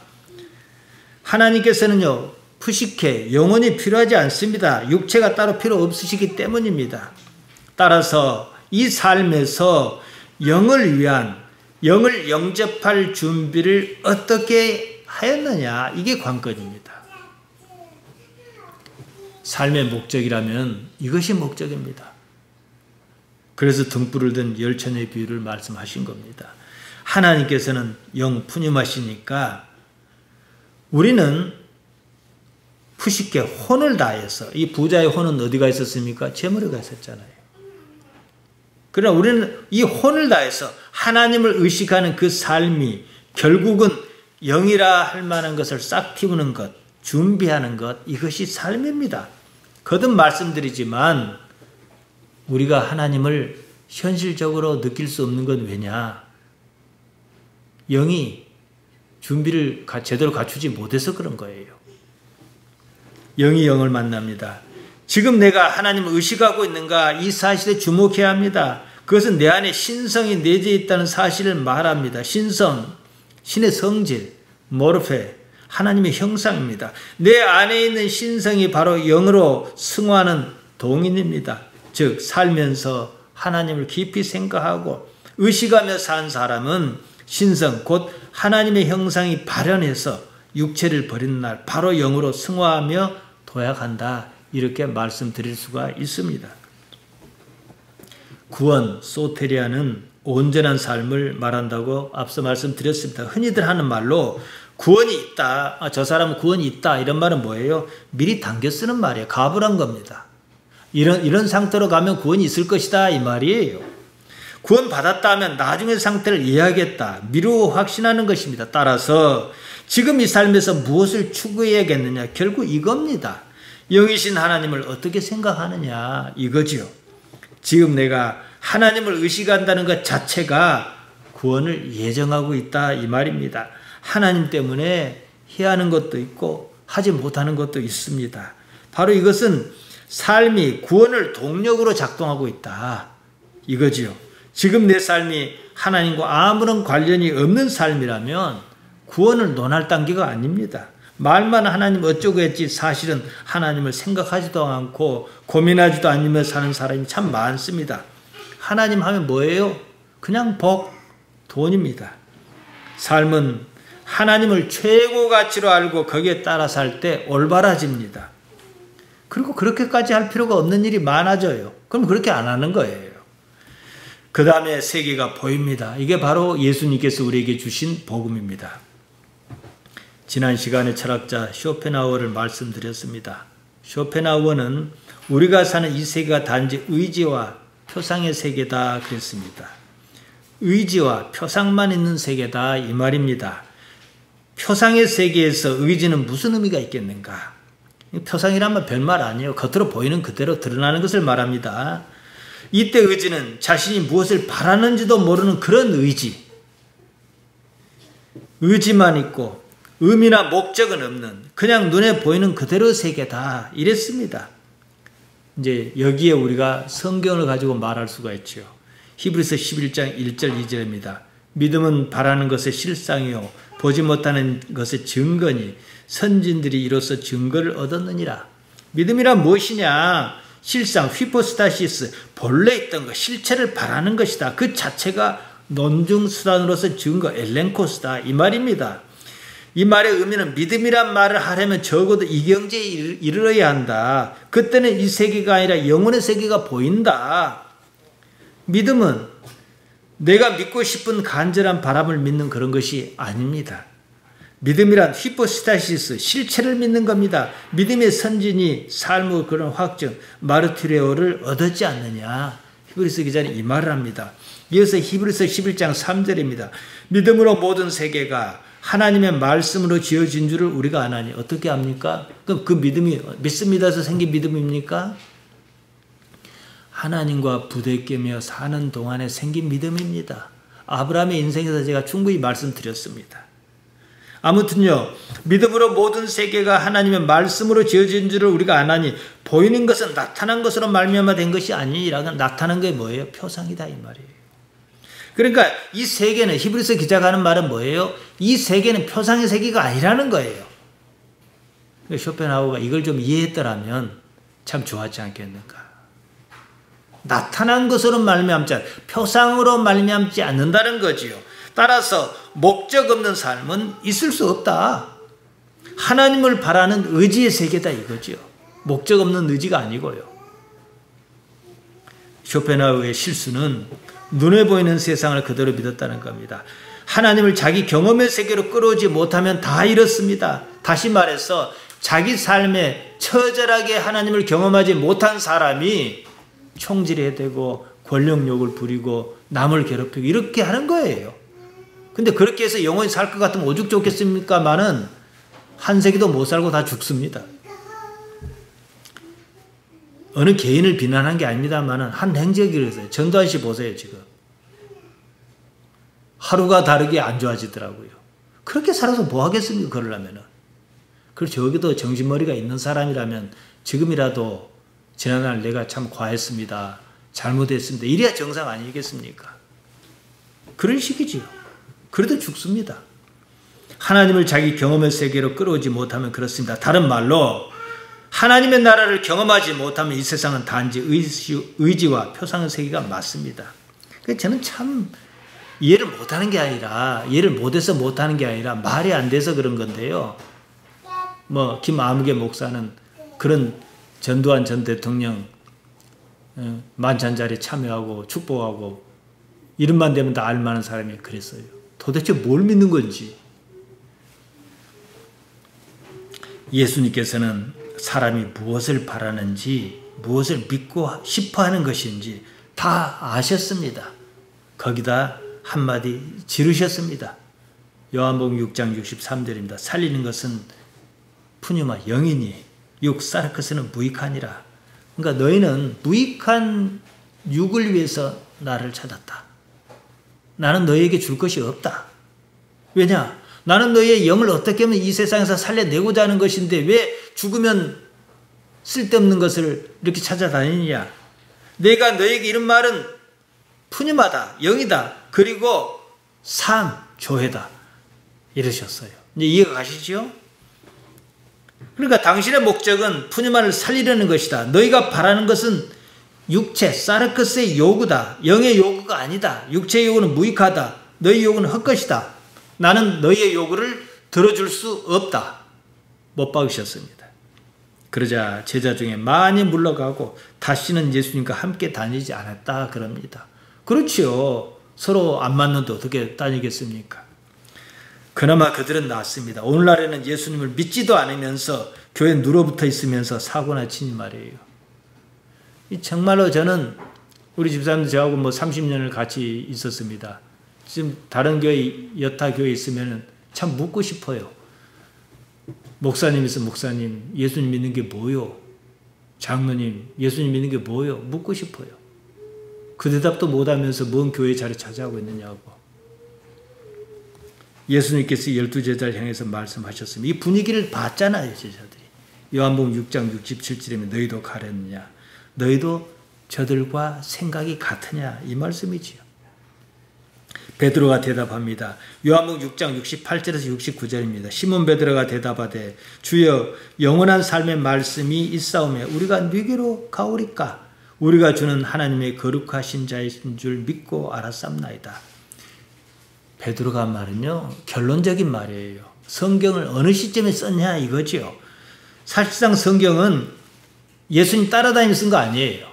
Speaker 1: 하나님께서는요. 푸시케, 영혼이 필요하지 않습니다. 육체가 따로 필요 없으시기 때문입니다. 따라서 이 삶에서 영을 위한 영을 영접할 준비를 어떻게 하였느냐 이게 관건입니다. 삶의 목적이라면 이것이 목적입니다. 그래서 등불을 든 열처녀의 비유를 말씀하신 겁니다. 하나님께서는 영 푸념하시니까 우리는 푸시케 혼을 다해서 이 부자의 혼은 어디가 있었습니까? 재물에 가 있었잖아요. 그러나 우리는 이 혼을 다해서 하나님을 의식하는 그 삶이 결국은 영이라 할 만한 것을 싹 틔우는 것, 준비하는 것, 이것이 삶입니다. 거듭 말씀드리지만 우리가 하나님을 현실적으로 느낄 수 없는 건 왜냐? 영이 준비를 제대로 갖추지 못해서 그런 거예요. 영이 영을 만납니다. 지금 내가 하나님을 의식하고 있는가 이 사실에 주목해야 합니다. 그것은 내 안에 신성이 내재해 있다는 사실을 말합니다. 신성, 신의 성질, 모르페, 하나님의 형상입니다. 내 안에 있는 신성이 바로 영으로 승화하는 동인입니다. 즉 살면서 하나님을 깊이 생각하고 의식하며 산 사람은 신성 곧 하나님의 형상이 발현해서 육체를 버리는 날 바로 영으로 승화하며 도약한다. 이렇게 말씀드릴 수가 있습니다. 구원, 소테리아는 온전한 삶을 말한다고 앞서 말씀드렸습니다. 흔히들 하는 말로 구원이 있다. 저 사람은 구원이 있다. 이런 말은 뭐예요? 미리 당겨 쓰는 말이에요. 가불한 겁니다. 이런 상태로 가면 구원이 있을 것이다. 이 말이에요. 구원 받았다 하면 나중의 상태를 이해하겠다. 미루고 확신하는 것입니다. 따라서 지금 이 삶에서 무엇을 추구해야겠느냐. 결국 이겁니다. 영이신 하나님을 어떻게 생각하느냐 이거지요. 지금 내가 하나님을 의식한다는 것 자체가 구원을 예정하고 있다 이 말입니다. 하나님 때문에 해야 하는 것도 있고 하지 못하는 것도 있습니다. 바로 이것은 삶이 구원을 동력으로 작동하고 있다 이거지요. 지금 내 삶이 하나님과 아무런 관련이 없는 삶이라면 구원을 논할 단계가 아닙니다. 말만 하나님 어쩌고 했지 사실은 하나님을 생각하지도 않고 고민하지도 않으며 사는 사람이 참 많습니다. 하나님 하면 뭐예요? 그냥 복, 돈입니다. 삶은 하나님을 최고 가치로 알고 거기에 따라 살 때 올바라집니다. 그리고 그렇게까지 할 필요가 없는 일이 많아져요. 그럼 그렇게 안 하는 거예요. 그 다음에 세계가 보입니다. 이게 바로 예수님께서 우리에게 주신 복음입니다. 지난 시간에 철학자 쇼펜하우어를 말씀드렸습니다. 쇼펜하우어는 우리가 사는 이 세계가 단지 의지와 표상의 세계다 그랬습니다. 의지와 표상만 있는 세계다 이 말입니다. 표상의 세계에서 의지는 무슨 의미가 있겠는가? 표상이라면 별말 아니에요. 겉으로 보이는 그대로 드러나는 것을 말합니다. 이때 의지는 자신이 무엇을 바라는지도 모르는 그런 의지. 의지만 있고 의미나 목적은 없는 그냥 눈에 보이는 그대로 세계다 이랬습니다. 이제 여기에 우리가 성경을 가지고 말할 수가 있죠. 히브리서 11장 1절 2절입니다. 믿음은 바라는 것의 실상이요 보지 못하는 것의 증거니 선진들이 이로써 증거를 얻었느니라. 믿음이란 무엇이냐? 실상 휘포스타시스 본래 있던 것 실체를 바라는 것이다. 그 자체가 논증수단으로서 증거 엘렌코스다 이 말입니다. 이 말의 의미는 믿음이란 말을 하려면 적어도 이경지에 이르러야 한다. 그때는 이 세계가 아니라 영혼의 세계가 보인다. 믿음은 내가 믿고 싶은 간절한 바람을 믿는 그런 것이 아닙니다. 믿음이란 히포스타시스, 실체를 믿는 겁니다. 믿음의 선진이 삶의 그런 확증, 마르티레오를 얻었지 않느냐. 히브리서 기자는 이 말을 합니다. 이어서 히브리서 11장 3절입니다. 믿음으로 모든 세계가 하나님의 말씀으로 지어진 줄을 우리가 아나니. 어떻게 합니까? 그럼 그 믿음이 믿습니다에서 생긴 믿음입니까? 하나님과 부대끼며 사는 동안에 생긴 믿음입니다. 아브라함의 인생에서 제가 충분히 말씀드렸습니다. 아무튼요, 믿음으로 모든 세계가 하나님의 말씀으로 지어진 줄을 우리가 아나니 보이는 것은 나타난 것으로 말미암아 된 것이 아니라 나타난 게 뭐예요? 표상이다 이 말이에요. 그러니까 이 세계는 히브리서 기자가 하는 말은 뭐예요? 이 세계는 표상의 세계가 아니라는 거예요. 쇼펜하우어가 이걸 좀 이해했더라면 참 좋았지 않겠는가. 나타난 것으로 말미암지 표상으로 말미암지 않는다는 거지요. 따라서 목적 없는 삶은 있을 수 없다. 하나님을 바라는 의지의 세계다 이거지요. 목적 없는 의지가 아니고요. 쇼펜하우어의 실수는 눈에 보이는 세상을 그대로 믿었다는 겁니다. 하나님을 자기 경험의 세계로 끌어오지 못하면 다 이렇습니다. 다시 말해서 자기 삶에 처절하게 하나님을 경험하지 못한 사람이 총질해야 되고 권력욕을 부리고 남을 괴롭히고 이렇게 하는 거예요. 근데 그렇게 해서 영원히 살 것 같으면 오죽 좋겠습니까마는 한 세기도 못 살고 다 죽습니다. 어느 개인을 비난한 게 아닙니다만은 한 행적이 그랬어요. 전두환 씨 보세요 지금. 하루가 다르게 안 좋아지더라고요. 그렇게 살아서 뭐 하겠습니까 그러려면은. 그리고 저기도 정신머리가 있는 사람이라면 지금이라도 지난날 내가 참 과했습니다. 잘못했습니다. 이래야 정상 아니겠습니까? 그런 식이지요. 그래도 죽습니다. 하나님을 자기 경험의 세계로 끌어오지 못하면 그렇습니다. 다른 말로 하나님의 나라를 경험하지 못하면 이 세상은 단지 의지와 표상의 세계가 맞습니다. 저는 참 이해를 못하는 게 아니라 이해를 못해서 못하는 게 아니라 말이 안 돼서 그런 건데요. 김아무개 목사는 그런 전두환 전 대통령 만찬자리에 참여하고 축복하고 이름만 되면 다 알만한 사람이 그랬어요. 도대체 뭘 믿는 건지. 예수님께서는 사람이 무엇을 바라는지 무엇을 믿고 싶어하는 것인지 다 아셨습니다. 거기다 한마디 지르셨습니다. 요한복음 6장 63절입니다. 살리는 것은 푸뉴마 영이니 육 사르크스는 무익하니라. 그러니까 너희는 무익한 육을 위해서 나를 찾았다. 나는 너희에게 줄 것이 없다. 왜냐? 나는 너희의 영을 어떻게 하면 이 세상에서 살려내고자 하는 것인데 왜 죽으면 쓸데없는 것을 이렇게 찾아다니느냐. 내가 너희에게 이런 말은 푸뉴마다, 영이다. 그리고 삶, 조회다. 이러셨어요. 이제 이해가 가시죠? 그러니까 당신의 목적은 푸뉴마를 살리려는 것이다. 너희가 바라는 것은 육체, 사르크스의 요구다. 영의 요구가 아니다. 육체의 요구는 무익하다. 너희 요구는 헛것이다. 나는 너희의 요구를 들어줄 수 없다. 못 박으셨습니다. 그러자 제자 중에 많이 물러가고 다시는 예수님과 함께 다니지 않았다 그럽니다. 그렇지요. 서로 안 맞는데 어떻게 다니겠습니까? 그나마 그들은 낫습니다. 오늘날에는 예수님을 믿지도 않으면서 교회에 눌어붙어 있으면서 사고나 치니 말이에요. 정말로 저는 우리 집사람도 저하고 30년을 같이 있었습니다. 지금 다른 교회, 여타 교회에 있으면 참 묻고 싶어요. 목사님 있으면 목사님, 예수님 믿는 게 뭐요? 장로님, 예수님 믿는 게 뭐요? 묻고 싶어요. 그 대답도 못하면서 뭔 교회 자리 차지하고 있느냐고. 예수님께서 12제자를 향해서 말씀하셨습니다. 이 분위기를 봤잖아요, 제자들이. 요한복음 6장 67절에 너희도 가렸느냐? 너희도 저들과 생각이 같으냐? 이 말씀이지요. 베드로가 대답합니다. 요한복음 6장 68절에서 69절입니다. 시몬 베드로가 대답하되 주여 영원한 삶의 말씀이 있사오매 우리가 누구로 가오리까? 우리가 주는 하나님의 거룩하신 자이신 줄 믿고 알았삼나이다. 베드로가 한 말은요, 결론적인 말이에요. 성경을 어느 시점에 썼냐 이거지요. 사실상 성경은 예수님 따라다니며 쓴 거 아니에요.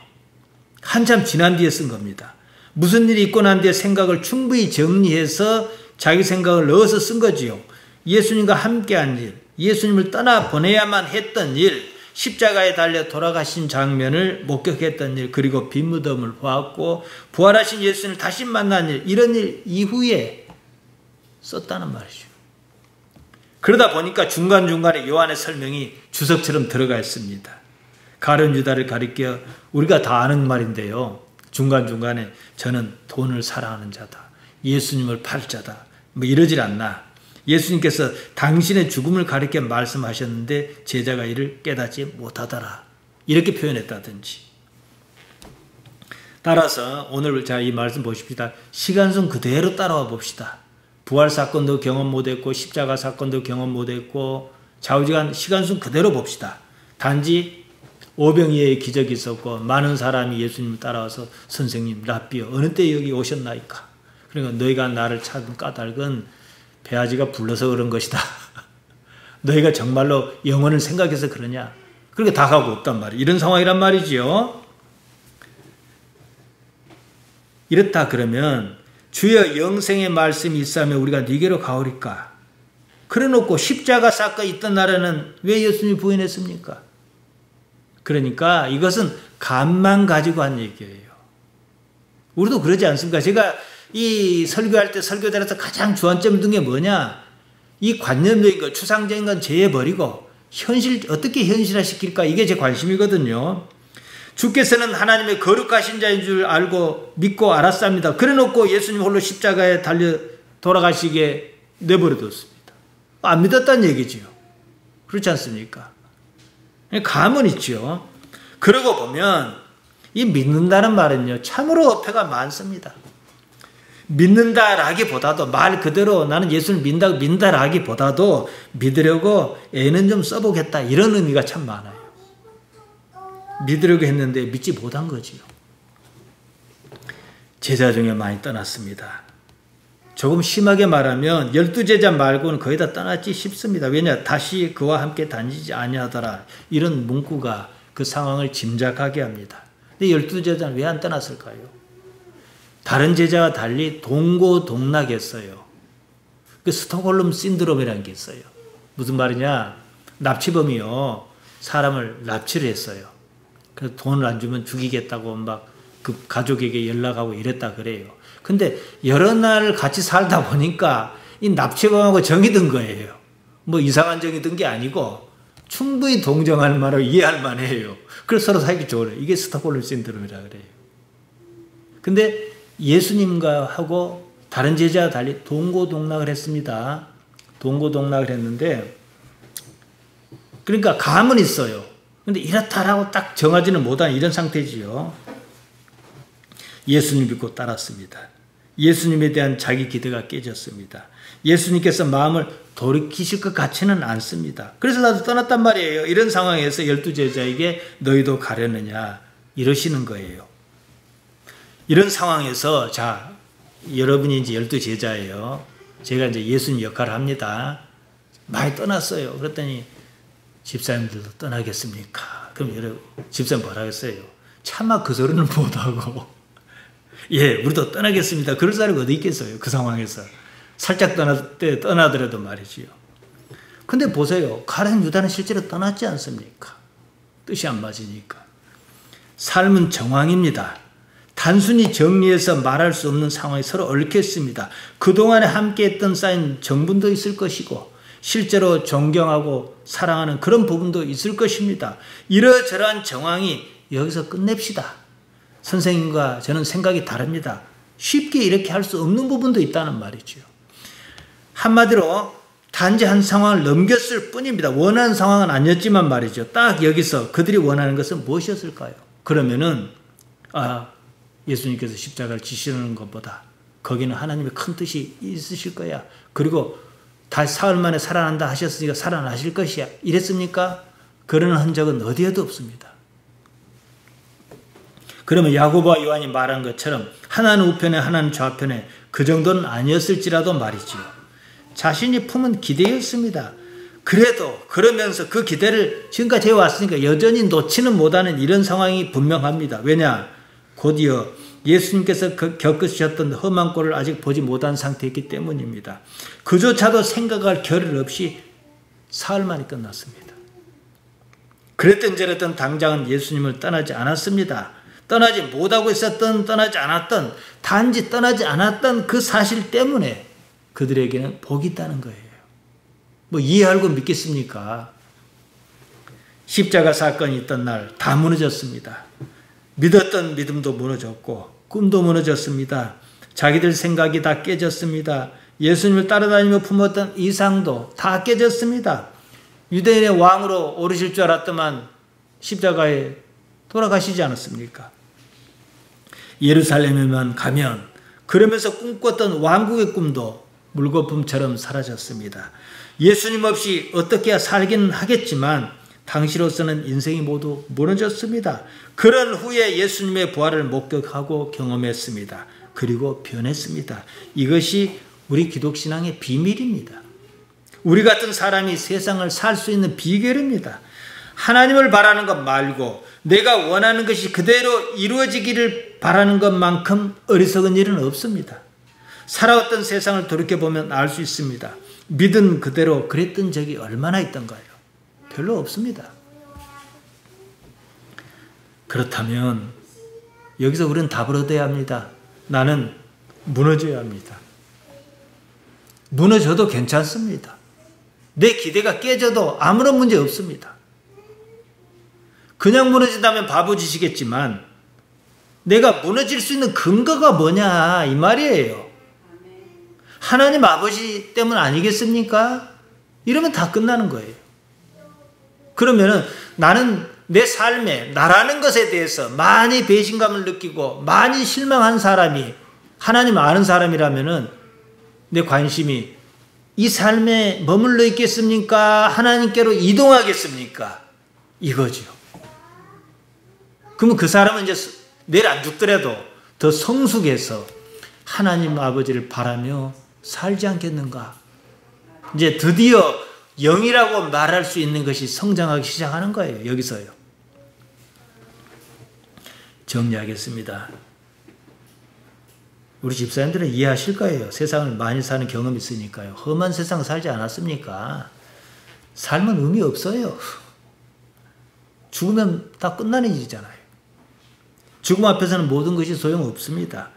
Speaker 1: 한참 지난 뒤에 쓴 겁니다. 무슨 일이 있고 난 뒤에 생각을 충분히 정리해서 자기 생각을 넣어서 쓴 거지요. 예수님과 함께한 일, 예수님을 떠나 보내야만 했던 일, 십자가에 달려 돌아가신 장면을 목격했던 일, 그리고 빈 무덤을 보았고 부활하신 예수님을 다시 만난 일, 이런 일 이후에 썼다는 말이죠. 그러다 보니까 중간중간에 요한의 설명이 주석처럼 들어가 있습니다. 가룟 유다를 가리켜 우리가 다 아는 말인데요. 중간중간에 저는 돈을 사랑하는 자다. 예수님을 팔 자다. 뭐 이러질 않나. 예수님께서 당신의 죽음을 가리켜 말씀하셨는데 제자가 이를 깨닫지 못하더라. 이렇게 표현했다든지. 따라서 오늘 자 이 말씀 보십시다. 시간순 그대로 따라와 봅시다. 부활 사건도 경험 못했고 십자가 사건도 경험 못했고 좌우지간 시간순 그대로 봅시다. 단지 오병이어의 기적이 있었고 많은 사람이 예수님을 따라와서 선생님 랍비여 어느 때 여기 오셨나이까? 그러니까 너희가 나를 찾은 까닭은 배아지가 불러서 그런 것이다. 너희가 정말로 영혼을 생각해서 그러냐? 그렇게 다가오고 없단 말이에요. 이런 상황이란 말이지요. 이렇다 그러면 주여 영생의 말씀이 있으면 우리가 네게로 가오리까? 그래놓고 십자가 사건이 있던 날에는 왜 예수님이 부인했습니까? 그러니까 이것은 감만 가지고 한 얘기예요. 우리도 그러지 않습니까? 제가 이 설교할 때 설교자로서 가장 주안점 둔 게 뭐냐? 이 관념적인 것, 추상적인 건 제해버리고 어떻게 현실화시킬까? 이게 제 관심이거든요. 주께서는 하나님의 거룩하신 자인 줄 알고 믿고 알았습니다. 그래놓고 예수님 홀로 십자가에 달려 돌아가시게 내버려뒀습니다. 안 믿었다는 얘기지요. 그렇지 않습니까? 감은 있죠. 그러고 보면 이 믿는다는 말은요, 참으로 어폐가 많습니다. 믿는다라기보다도 말 그대로 나는 예수를 믿는다라기보다도 믿으려고 애는 좀 써보겠다 이런 의미가 참 많아요. 믿으려고 했는데 믿지 못한 거지요. 제자 중에 많이 떠났습니다. 조금 심하게 말하면 12제자 말고는 거의 다 떠났지 싶습니다. 왜냐? 다시 그와 함께 다니지 아니하더라. 이런 문구가 그 상황을 짐작하게 합니다. 근데 12제자는 왜 안 떠났을까요? 다른 제자와 달리 동고동락했어요. 그 스톡홀름 신드롬이라는 게 있어요. 무슨 말이냐? 납치범이요. 사람을 납치를 했어요. 그래서 돈을 안 주면 죽이겠다고 막 그 가족에게 연락하고 이랬다 그래요. 근데 여러 날 같이 살다 보니까 이 납치범하고 정이 든 거예요. 뭐 이상한 정이 든 게 아니고 충분히 동정할 만하고 이해할 만해요. 그래서 서로 사이가 좋아요. 이게 스톡홀름 신드롬이라 그래요. 근데 예수님과 하고 다른 제자와 달리 동고동락을 했습니다. 동고동락을 했는데 그러니까 감은 있어요. 근데 이렇다라고 딱 정하지는 못한 이런 상태지요. 예수님 믿고 따랐습니다. 예수님에 대한 자기 기대가 깨졌습니다. 예수님께서 마음을 돌이키실 것 같지는 않습니다. 그래서 나도 떠났단 말이에요. 이런 상황에서 12제자에게 너희도 가려느냐 이러시는 거예요. 이런 상황에서 자 여러분이 이제 12제자예요. 제가 이제 예수님 역할을 합니다. 많이 떠났어요. 그랬더니 집사님들도 떠나겠습니까? 그럼 여러분 집사님 뭐라 했어요? 차마 그 소리는 못하고 예, 우리도 떠나겠습니다. 그럴 사람이 어디 있겠어요? 그 상황에서. 살짝 떠나더라도 말이지요. 근데 보세요. 가룟 유다는 실제로 떠났지 않습니까? 뜻이 안 맞으니까. 삶은 정황입니다. 단순히 정리해서 말할 수 없는 상황이 서로 얽혔습니다. 그동안에 함께했던 쌓인 정분도 있을 것이고 실제로 존경하고 사랑하는 그런 부분도 있을 것입니다. 이러저러한 정황이 여기서 끝냅시다. 선생님과 저는 생각이 다릅니다. 쉽게 이렇게 할 수 없는 부분도 있다는 말이죠. 한마디로 단지 한 상황을 넘겼을 뿐입니다. 원하는 상황은 아니었지만 말이죠. 딱 여기서 그들이 원하는 것은 무엇이었을까요? 그러면은 예수님께서 십자가를 지시는 것보다 거기는 하나님의 큰 뜻이 있으실 거야. 그리고 다시 사흘 만에 살아난다 하셨으니까 살아나실 것이야. 이랬습니까? 그런 흔적은 어디에도 없습니다. 그러면 야고보와 요한이 말한 것처럼 하나는 우편에 하나는 좌편에 그 정도는 아니었을지라도 말이지요. 자신이 품은 기대였습니다. 그래도 그러면서 그 기대를 지금까지 해왔으니까 여전히 놓지는 못하는 이런 상황이 분명합니다. 왜냐? 곧이어 예수님께서 겪으셨던 험한 꼴을 아직 보지 못한 상태였기 때문입니다. 그조차도 생각할 겨를 없이 사흘 만에 끝났습니다. 그랬던 저랬던 당장은 예수님을 떠나지 않았습니다. 떠나지 못하고 있었던, 떠나지 않았던, 단지 떠나지 않았던 그 사실 때문에 그들에게는 복이 있다는 거예요. 뭐 이해하고 믿겠습니까? 십자가 사건이 있던 날 다 무너졌습니다. 믿었던 믿음도 무너졌고 꿈도 무너졌습니다. 자기들 생각이 다 깨졌습니다. 예수님을 따라다니며 품었던 이상도 다 깨졌습니다. 유대인의 왕으로 오르실 줄 알았더만 십자가에 돌아가시지 않았습니까? 예루살렘에만 가면 그러면서 꿈꿨던 왕국의 꿈도 물거품처럼 사라졌습니다. 예수님 없이 어떻게 살기는 하겠지만 당시로서는 인생이 모두 무너졌습니다. 그런 후에 예수님의 부활을 목격하고 경험했습니다. 그리고 변했습니다. 이것이 우리 기독신앙의 비밀입니다. 우리 같은 사람이 세상을 살 수 있는 비결입니다. 하나님을 바라는 것 말고 내가 원하는 것이 그대로 이루어지기를 바라는 것만큼 어리석은 일은 없습니다. 살아왔던 세상을 돌이켜보면 알 수 있습니다. 믿은 그대로 그랬던 적이 얼마나 있던가요? 별로 없습니다. 그렇다면 여기서 우리는 답을 얻어야 합니다. 나는 무너져야 합니다. 무너져도 괜찮습니다. 내 기대가 깨져도 아무런 문제 없습니다. 그냥 무너진다면 바보짓이겠지만 내가 무너질 수 있는 근거가 뭐냐 이 말이에요. 하나님 아버지 때문 아니겠습니까? 이러면 다 끝나는 거예요. 그러면은 나는 내 삶에 나라는 것에 대해서 많이 배신감을 느끼고 많이 실망한 사람이 하나님 아는 사람이라면은 내 관심이 이 삶에 머물러 있겠습니까? 하나님께로 이동하겠습니까? 이거죠. 그러면 그 사람은 이제 내일 안 죽더라도 더 성숙해서 하나님 아버지를 바라며 살지 않겠는가? 이제 드디어 영이라고 말할 수 있는 것이 성장하기 시작하는 거예요. 여기서요. 정리하겠습니다. 우리 집사님들은 이해하실 거예요. 세상을 많이 사는 경험이 있으니까요. 험한 세상 살지 않았습니까? 삶은 의미 없어요. 죽으면 다 끝나는 일이잖아요. 죽음 앞에서는 모든 것이 소용없습니다.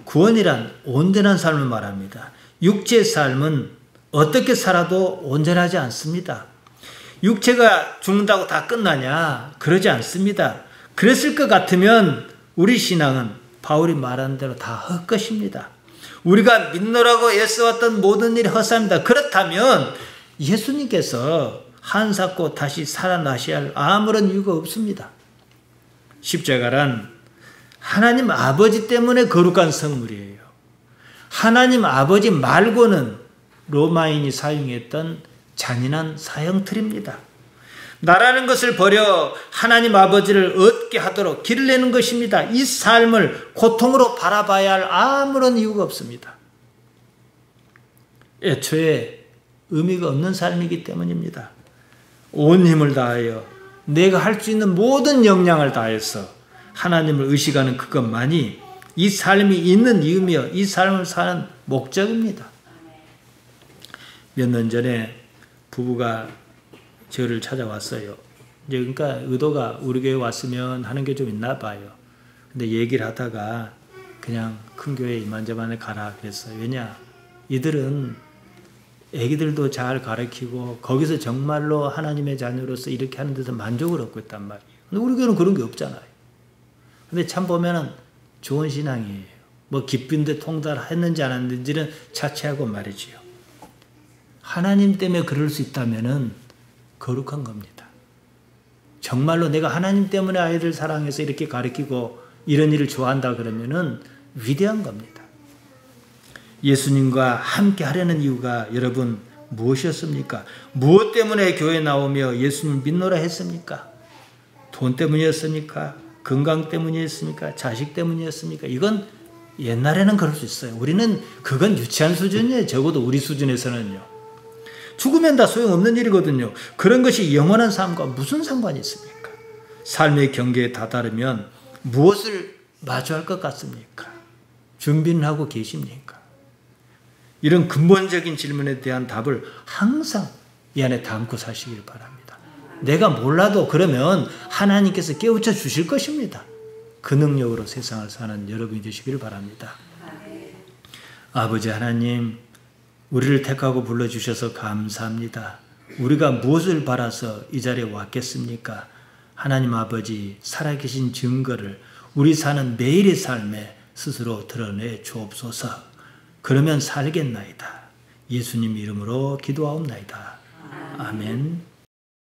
Speaker 1: 구원이란 온전한 삶을 말합니다. 육체의 삶은 어떻게 살아도 온전하지 않습니다. 육체가 죽는다고 다 끝나냐? 그러지 않습니다. 그랬을 것 같으면 우리 신앙은 바울이 말한 대로 다 헛것입니다. 우리가 믿노라고 애써왔던 모든 일이 헛사입니다. 그렇다면 예수님께서 한사코 다시 살아나셔야 할 아무런 이유가 없습니다. 십자가란 하나님 아버지 때문에 거룩한 선물이에요. 하나님 아버지 말고는 로마인이 사용했던 잔인한 사형틀입니다. 나라는 것을 버려 하나님 아버지를 얻게 하도록 길을 내는 것입니다. 이 삶을 고통으로 바라봐야 할 아무런 이유가 없습니다. 애초에 의미가 없는 삶이기 때문입니다. 온 힘을 다하여 내가 할 수 있는 모든 역량을 다해서 하나님을 의식하는 그것만이 이 삶이 있는 이유며 이 삶을 사는 목적입니다. 몇 년 전에 부부가 저를 찾아왔어요. 이제 그러니까 의도가 우리 교회 왔으면 하는 게 좀 있나 봐요. 근데 얘기를 하다가 그냥 큰 교회 이만저만에 가라 그랬어요. 왜냐? 이들은 애기들도 잘 가르치고 거기서 정말로 하나님의 자녀로서 이렇게 하는 데서 만족을 얻고 있단 말이에요. 근데 우리 교회는 그런 게 없잖아요. 근데 참 보면은 좋은 신앙이에요. 뭐 기쁜데 통달했는지 안 했는지는 차치하고 말이지요. 하나님 때문에 그럴 수 있다면은 거룩한 겁니다. 정말로 내가 하나님 때문에 아이들 사랑해서 이렇게 가르치고 이런 일을 좋아한다 그러면은 위대한 겁니다. 예수님과 함께 하려는 이유가 여러분 무엇이었습니까? 무엇 때문에 교회 나오며 예수님 믿노라 했습니까? 돈 때문이었습니까? 건강 때문이었습니까? 자식 때문이었습니까? 이건 옛날에는 그럴 수 있어요. 우리는 그건 유치한 수준이에요. 적어도 우리 수준에서는요. 죽으면 다 소용없는 일이거든요. 그런 것이 영원한 삶과 무슨 상관이 있습니까? 삶의 경계에 다다르면 무엇을 마주할 것 같습니까? 준비는 하고 계십니까? 이런 근본적인 질문에 대한 답을 항상 이 안에 담고 사시길 바랍니다. 내가 몰라도 그러면 하나님께서 깨우쳐 주실 것입니다. 그 능력으로 세상을 사는 여러분이 되시길 바랍니다. 아버지 하나님, 우리를 택하고 불러주셔서 감사합니다. 우리가 무엇을 바라서 이 자리에 왔겠습니까? 하나님 아버지, 살아계신 증거를 우리 사는 매일의 삶에 스스로 드러내 주옵소서. 그러면 살겠나이다. 예수님 이름으로 기도하옵나이다. 아멘.